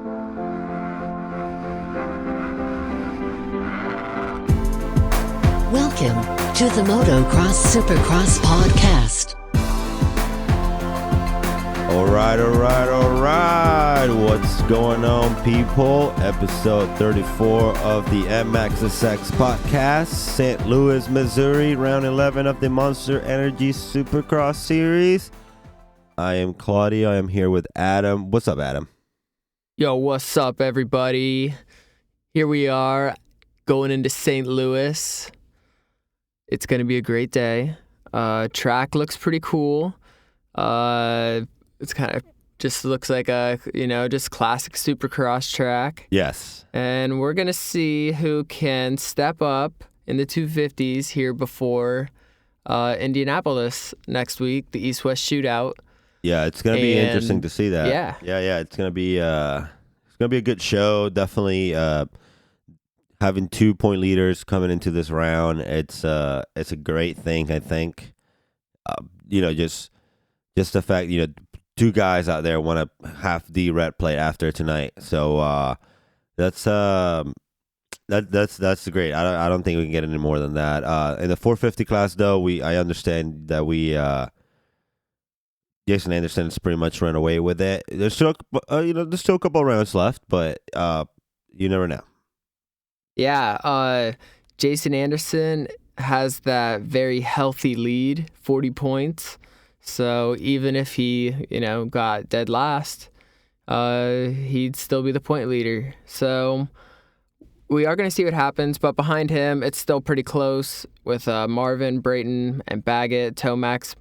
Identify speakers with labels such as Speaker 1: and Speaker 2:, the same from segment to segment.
Speaker 1: Welcome to the Motocross Supercross podcast.
Speaker 2: All right. What's going on, people? Episode 34 of the MXSX podcast, St. Louis, Missouri, round 11 of the Monster Energy Supercross series. I am Claudio. I am here with Adam. What's up, Adam?
Speaker 3: Yo, what's up, everybody? Here we are going into St. Louis. It's going to be a great day. Track looks pretty cool. It's kind of just looks like a, just classic Supercross track.
Speaker 2: Yes.
Speaker 3: And we're going to see who can step up in the 250s here before Indianapolis next week, the East-West Shootout.
Speaker 2: Yeah, it's going to be interesting to see that.
Speaker 3: Yeah.
Speaker 2: Yeah, it's going to be a good show. Definitely having 2-point leaders coming into this round, it's a great thing, I think. Just the fact, two guys out there want to half the red plate after tonight. So that's great. I don't think we can get any more than that. In the 450 class, though, I understand that Jason Anderson has pretty much run away with it. There's still a couple rounds left, but you never know.
Speaker 3: Yeah, Jason Anderson has that very healthy lead, 40 points. So even if he, got dead last, he'd still be the point leader. So we are going to see what happens, but behind him, it's still pretty close with Marvin, Brayton, and Baggett. Tomax,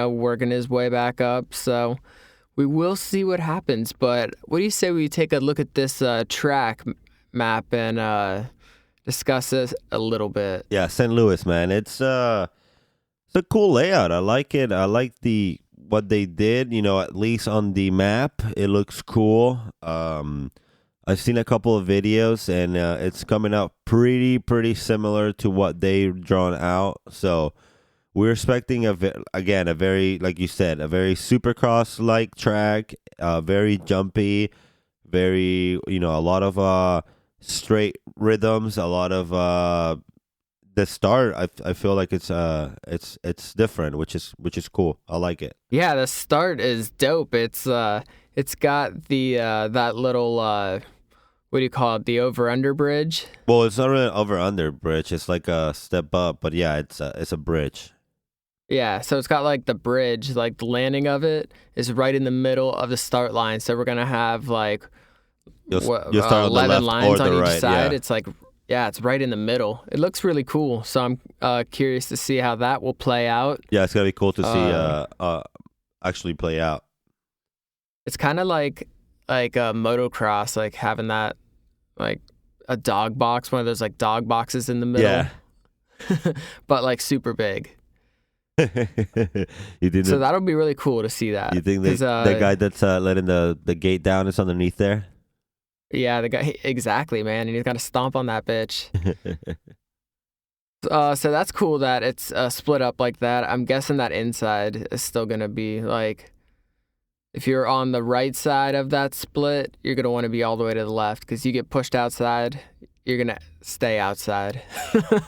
Speaker 3: working his way back up. So we will see what happens. But what do you say we take a look at this track map and discuss this a little bit?
Speaker 2: Yeah, St. Louis, man. It's a cool layout. I like it. I like what they did, at least on the map. It looks cool. I've seen a couple of videos, and it's coming out pretty similar to what they've drawn out. So we're expecting a very, like you said, a very Supercross-like track, very jumpy, very, a lot of straight rhythms, a lot of the start. I feel like it's different, which is cool. I like it.
Speaker 3: Yeah, the start is dope. It's got the that little what do you call it? The over-under bridge.
Speaker 2: Well, it's not really an over-under bridge. It's like a step up, but yeah, it's a bridge.
Speaker 3: Yeah, so it's got like the bridge, like the landing of it is right in the middle of the start line. So we're gonna have like
Speaker 2: you'll start on
Speaker 3: 11
Speaker 2: the left
Speaker 3: lines
Speaker 2: or
Speaker 3: on
Speaker 2: the
Speaker 3: each
Speaker 2: right,
Speaker 3: side.
Speaker 2: yeah.
Speaker 3: It's like, it's right in the middle. It looks really cool. So I'm curious to see how that will play out.
Speaker 2: Yeah, it's gonna be cool to see actually play out.
Speaker 3: It's kind of like a motocross, like having that like a dog box, one of those like dog boxes in the middle.
Speaker 2: Yeah.
Speaker 3: But like super big.
Speaker 2: You think
Speaker 3: So that'll be really cool to see that.
Speaker 2: You think the guy that's letting the gate down is underneath there?
Speaker 3: Yeah, the guy, exactly, man. And he's got to stomp on that bitch. So that's cool that it's split up like that. I'm guessing that inside is still going to be like, if you're on the right side of that split, you're going to want to be all the way to the left because you get pushed outside, you're going to stay outside.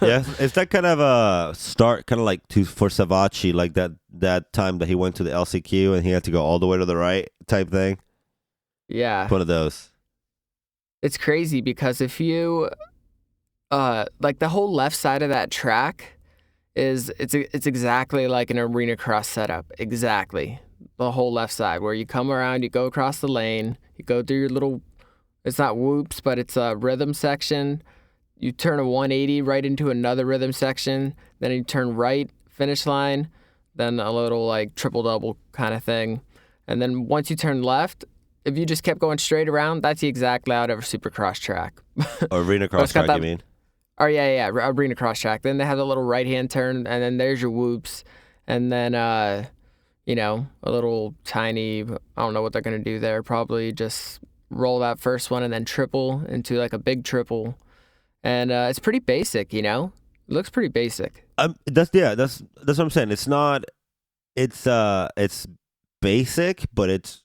Speaker 2: Yeah, is that kind of a start, kind of like for Savacci, like that time that he went to the LCQ and he had to go all the way to the right type thing?
Speaker 3: Yeah.
Speaker 2: One of those.
Speaker 3: It's crazy because if you, like the whole left side of that track it's exactly like an arena cross setup. Exactly. The whole left side where you come around, you go across the lane, you go through your little, it's not whoops, but it's a rhythm section. You turn a 180 right into another rhythm section. Then you turn right, finish line, then a little like triple double kind of thing. And then once you turn left, if you just kept going straight around, that's the exact layout of a Supercross track.
Speaker 2: Arena cross track, you mean?
Speaker 3: Oh, yeah, arena cross track. Then they have the little right-hand turn, and then there's your whoops. And then, a little tiny, I don't know what they're going to do there. Probably just roll that first one and then triple into like a big triple. And it's pretty basic, It looks pretty basic.
Speaker 2: That's what I'm saying. It's not, it's basic, but it's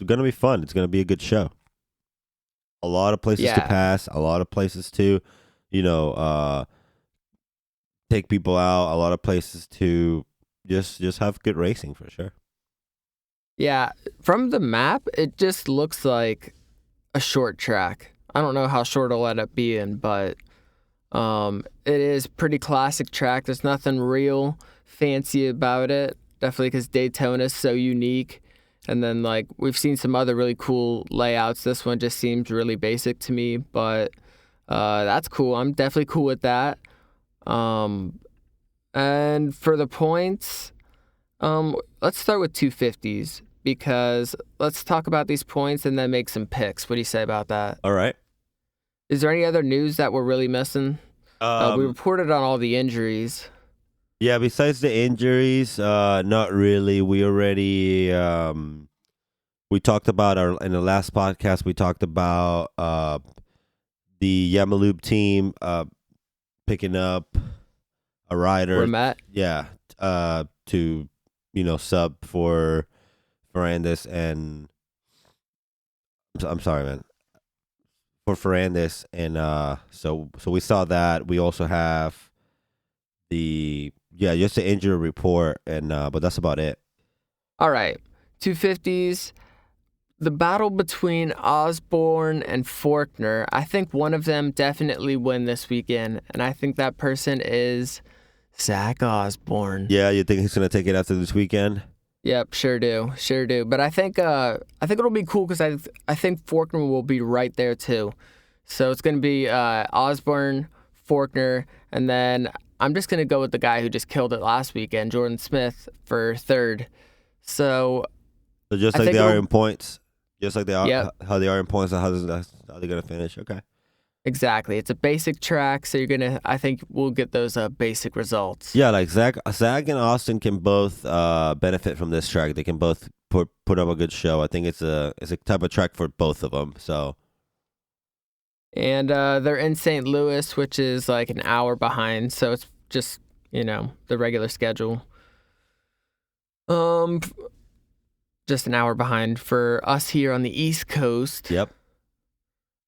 Speaker 2: gonna be fun. It's gonna be a good show. A lot of places to
Speaker 3: Yeah.
Speaker 2: pass, a lot of places to, take people out, a lot of places to just have good racing for sure.
Speaker 3: Yeah, from the map, it just looks like a short track. I don't know how short it'll end up being, but it is pretty classic track. There's nothing real fancy about it. Definitely because Daytona's so unique. And then, like, we've seen some other really cool layouts. This one just seems really basic to me, but that's cool. I'm definitely cool with that. And for the points, let's start with 250s because let's talk about these points and then make some picks. What do you say about that?
Speaker 2: All right.
Speaker 3: Is there any other news that we're really missing? We reported on all the injuries.
Speaker 2: Yeah, besides the injuries, not really. We already we talked about in the last podcast. We talked about the Yamalup team picking up a rider.
Speaker 3: Ramet?
Speaker 2: Yeah, to sub for Ferrandis and I'm sorry, man. For Ferrandis and so we saw that. We also have just the injury report and but that's about it.
Speaker 3: All right. 250s. The battle between Osborne and Faulkner, I think one of them definitely win this weekend, and I think that person is Zach Osborne.
Speaker 2: Yeah, you think he's gonna take it after this weekend?
Speaker 3: Yep, sure do. But I think it'll be cool because I think Faulkner will be right there too. So it's gonna be Osborne, Faulkner, and then I'm just gonna go with the guy who just killed it last weekend, Jordan Smith, for third. So
Speaker 2: just like they are in points, just like they are how they are in points, how they're gonna finish. Okay.
Speaker 3: Exactly. It's a basic track, so I think we'll get those basic results.
Speaker 2: Yeah, like Zach and Austin can both benefit from this track. They can both put up a good show. I think it's a type of track for both of them. So.
Speaker 3: And they're in St. Louis, which is like an hour behind, so it's just, the regular schedule. Just an hour behind for us here on the East Coast.
Speaker 2: Yep.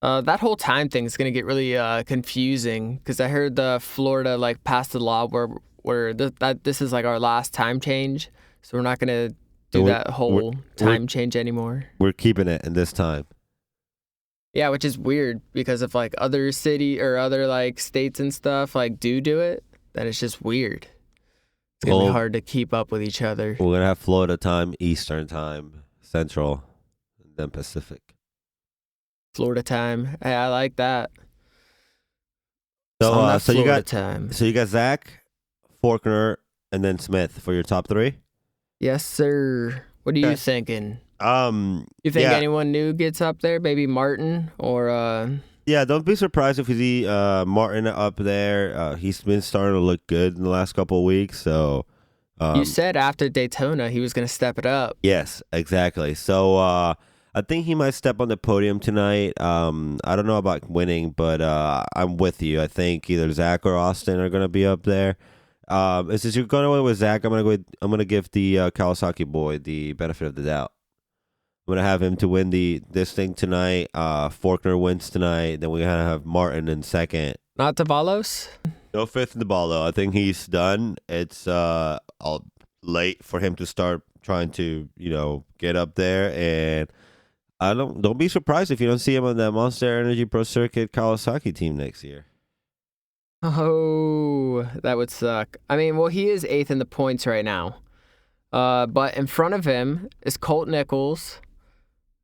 Speaker 3: That whole time thing is going to get really confusing because I heard Florida passed a law where this is like our last time change, so we're not going to do that whole time change anymore. We're keeping it in this time. Yeah, which is weird because if other city or other states and stuff do it, then it's just weird. It's going to be hard to keep up with each other. We're going to have Florida time, Eastern time, Central, and then Pacific. Florida time. Hey, I like that. So you got Zach, Faulkner, and then Smith for your top three? Yes, sir. What are you thinking? You think anyone new gets up there? Maybe Martin or Yeah, don't be surprised if you see Martin up there. He's been starting to look good in the last couple of weeks. So you said after Daytona he was going to step it up. Yes, exactly. So I think he might step on the podium tonight. I don't know about winning, but I'm with you. I think either Zach or Austin are going to be up there. Since you're going away with Zach, I'm gonna give the Kawasaki boy the benefit of the doubt. I'm gonna have him to win this thing tonight. Faulkner wins tonight. Then we're gonna have Martin in second. Not Davalos? No fifth in the ball though. I think he's done. It's late for him to start trying to get up there, and don't be surprised if you don't see him on that Monster Energy Pro Circuit Kawasaki team next year. Oh, that would suck. I mean, well, he is 8th in the points right now. But in front of him is Colt Nichols.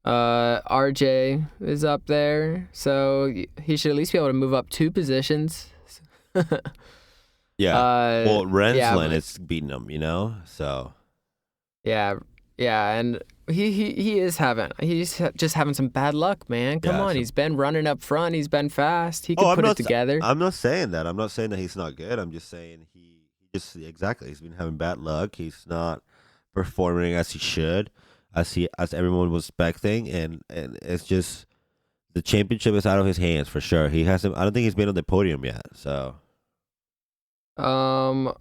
Speaker 3: RJ is up there. So he should at least be able to move up 2 positions. Yeah. Well, Rensland is beating him, so. Yeah, and he's just having some bad luck, man. Come on, he's been running up front. He's been fast. He can put it together. I'm not saying that. I'm not saying that he's not good. I'm just saying he's been having bad luck. He's not performing as he should, as everyone was expecting, and it's just the championship is out of his hands for sure. He hasn't. I don't think he's been on the podium yet. So. Well,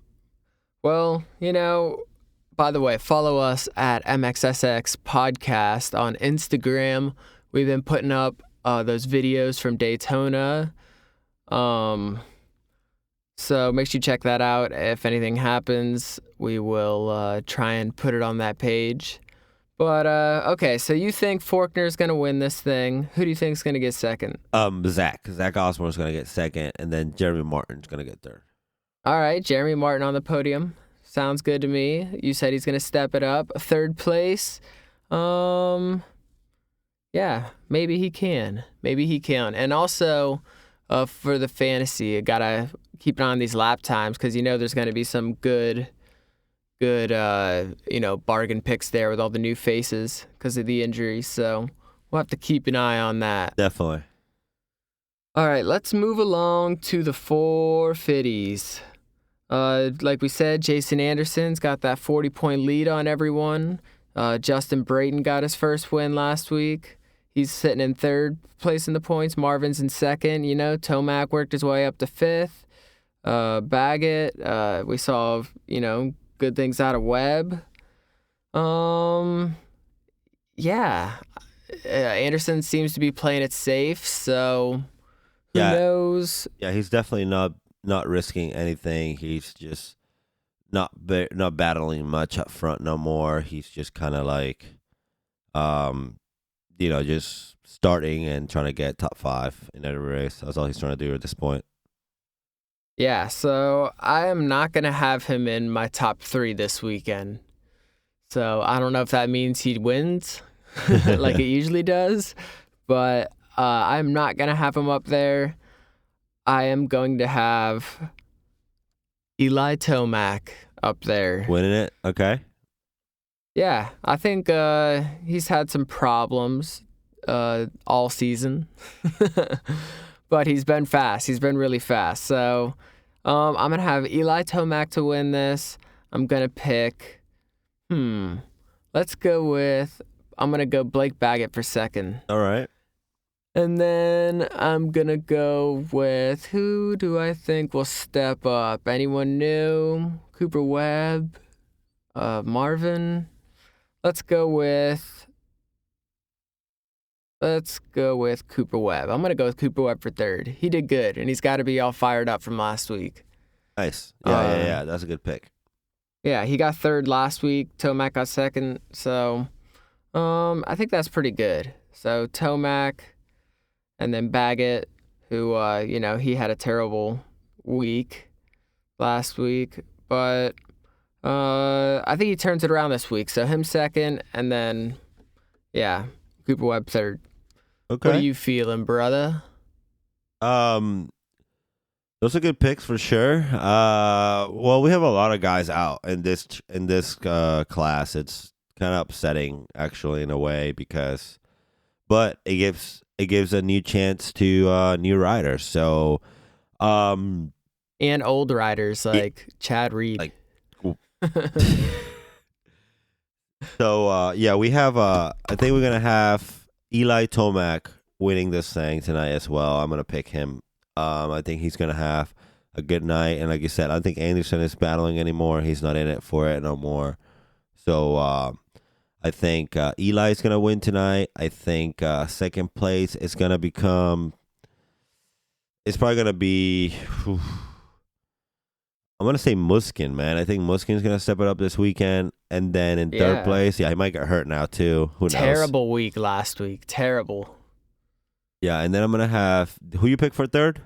Speaker 3: by the way, follow us at MXSX Podcast on Instagram. We've been putting up those videos from Daytona. So make sure you check that out. If anything happens, we will try and put it on that page. But, okay, so you think Faulkner's going to win this thing. Who do you think is going to get second?
Speaker 2: Zach Osborne's going to get second, and then Jeremy Martin's going to get third.
Speaker 3: All right, Jeremy Martin on the podium. Sounds good to me. You said he's going to step it up. Third place. Yeah, maybe he can. And also, for the fantasy, you got to keep an eye on these lap times because there's going to be some good bargain picks there with all the new faces because of the injuries. So we'll have to keep an eye on that.
Speaker 2: Definitely.
Speaker 3: All right, let's move along to the 450s. Like we said, Jason Anderson's got that 40-point lead on everyone. Justin Brayton got his first win last week. He's sitting in third place in the points. Marvin's in second. Tomac worked his way up to fifth. Baggett, we saw, good things out of Webb. Anderson seems to be playing it safe, so who knows?
Speaker 2: Yeah, he's definitely not risking anything. He's just not battling much up front no more. He's just kind of like, just starting and trying to get top 5 in every race. That's all he's trying to do at this point.
Speaker 3: Yeah, so I am not going to have him in my top 3 this weekend. So I don't know if that means he wins like it usually does, but I'm not going to have him up there. I am going to have Eli Tomac up there.
Speaker 2: Winning it? Okay.
Speaker 3: Yeah, I think he's had some problems all season. But he's been fast. He's been really fast. So I'm going to have Eli Tomac to win this. I'm going to pick, I'm going to go Blake Baggett for second.
Speaker 2: All right.
Speaker 3: And then I'm going to go with, who do I think will step up? Anyone new? Cooper Webb? Marvin? Let's go with Cooper Webb. I'm going to go with Cooper Webb for third. He did good, and he's got to be all fired up from last week.
Speaker 2: Nice. Yeah. That's a good pick.
Speaker 3: Yeah, he got third last week. Tomac got second. So I think that's pretty good. So Tomac and then Baggett, who, he had a terrible week last week. But I think he turns it around this week. So him second, and then, Cooper Webb third.
Speaker 2: Okay.
Speaker 3: What are you feeling, brother?
Speaker 2: Those are good picks for sure. Well, we have a lot of guys out in this class. It's kind of upsetting, actually, in a way, but it gives a new chance to new riders. So,
Speaker 3: and old riders like Chad Reed.
Speaker 2: So we have. I think we're gonna have Eli Tomac winning this thing tonight as well. I'm gonna pick him. I think he's gonna have a good night, and like you said, I don't think Anderson is battling anymore. He's not in it for it no more. So I think Eli's gonna win tonight. I think second place is gonna become. It's probably gonna be. I'm gonna say Muskin, man. I think Muskin's gonna step it up this weekend, and then in third place, he might get hurt now too. Who knows?
Speaker 3: Terrible week last week. Terrible.
Speaker 2: Yeah, and then I'm gonna have who you pick for third?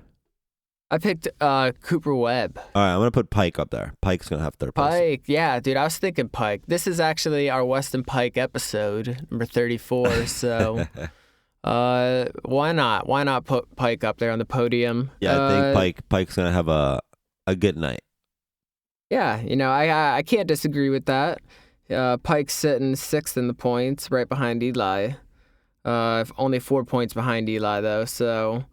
Speaker 3: I picked Cooper Webb.
Speaker 2: All right, I'm gonna put Pike up there. Pike's gonna have third place.
Speaker 3: Pike, yeah, dude. I was thinking Pike. This is actually our Weston Pike episode, number 34. So, why not? Why not put Pike up there on the podium?
Speaker 2: Yeah, I think Pike's gonna have a good night.
Speaker 3: Yeah, I can't disagree with that. Pike's sitting 6th in the points, right behind Eli. Only 4 points behind Eli, though, so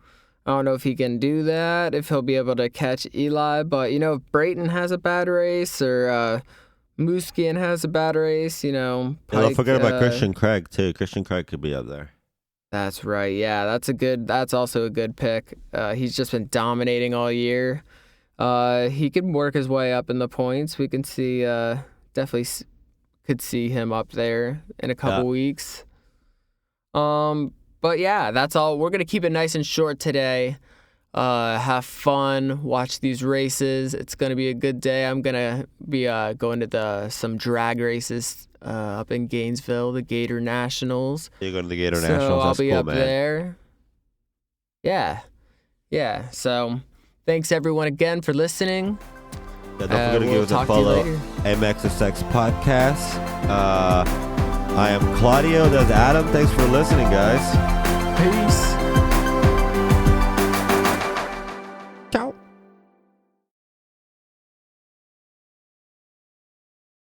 Speaker 3: I don't know if he can do that, if he'll be able to catch Eli. But, if Brayton has a bad race or Muskin has a bad race, Pike,
Speaker 2: don't forget about Christian Craig, too. Christian Craig could be up there.
Speaker 3: That's right, yeah. That's also a good pick. He's just been dominating all year. He could work his way up in the points. We can see, definitely could see him up there in a couple weeks. But yeah, that's all. We're gonna keep it nice and short today. Have fun, watch these races. It's gonna be a good day. I'm gonna be going to some drag races up in Gainesville, the Gator Nationals.
Speaker 2: You're going to the Gator
Speaker 3: So
Speaker 2: Nationals.
Speaker 3: I'll
Speaker 2: That's
Speaker 3: be
Speaker 2: cool,
Speaker 3: up
Speaker 2: man.
Speaker 3: there. Yeah. So thanks everyone again for listening.
Speaker 2: Yeah, don't forget to give us a
Speaker 3: talk to you
Speaker 2: follow.
Speaker 3: later.
Speaker 2: MXSX Podcast. I am Claudio. That's Adam. Thanks for listening, guys.
Speaker 3: Peace.